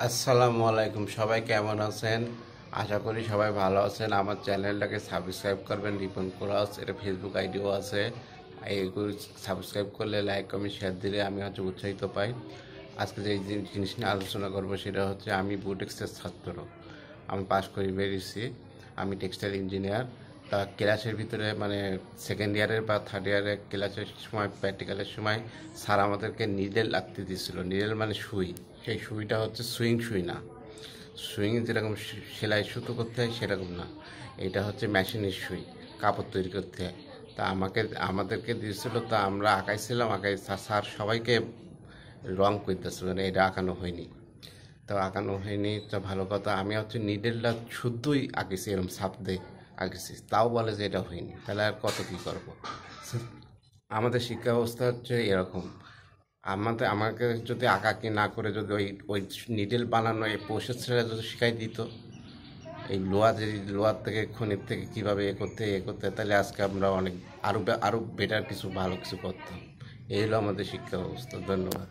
আসসালামু আলাইকুম, সবাই কেমন আছেন? আশা করি সবাই ভালো আছেন। আমার চ্যানেলটাকে সাবস্ক্রাইব করবেন। রিপন কোরাস এটা ফেসবুক আইডিও আছে। এইগুলো সাবস্ক্রাইব করলে, লাইক কমেন্ট শেয়ার দিলে আমি উৎসাহিত পাই। আজকে যে জিনিস নিয়ে আলোচনা করব সেটা হচ্ছে আমি বুটেক্সের ছাত্র। আমি পাশ করে বেরিয়েছি। আমি টেক্সটাইল ইঞ্জিনিয়ার। তা ক্লাসের ভিতরে মানে সেকেন্ড ইয়ারের বা থার্ড ইয়ারের ক্লাসের সময়, প্র্যাকটিক্যালের সময় স্যার আমাদেরকে নিডেল লাগতে দিয়েছিল। নিডেল মানে সুই। সেই সুইটা হচ্ছে সুইং সুই না। সুইং যেরকম সেলাই সুতো করতে হয় সেরকম না। এটা হচ্ছে মেশিনের সুই, কাপড় তৈরি করতে হয়। তা আমাদেরকে দিয়েছিল, তা আমরা আঁকাইছিলাম। স্যার সবাইকে রং করতেছিল, মানে এটা আঁকানো হয়নি। তো আঁকানো হয়নি, তো ভালো কথা। আমি হচ্ছে নিডেলটা শুদ্ধই আঁকেছি, এরকম ছাপ দিয়ে আঁকেছি, তাও বলে যে এটা হয়নি। তাহলে আর কত কী করবো? আমাদের শিক্ষা ব্যবস্থা হচ্ছে এরকম। আমাকে যদি আঁকাআঁকি না করে যদি ওই ওই নিডেল বানানো এই প্রসেসটা যদি শিখাই দিত, এই লোহার থেকে খনির থেকে কীভাবে এ করতে হয়, তাহলে আজকে আমরা অনেক আরও বেটার কিছু, ভালো কিছু করতাম। এই হলো আমাদের শিক্ষা ব্যবস্থা। ধন্যবাদ।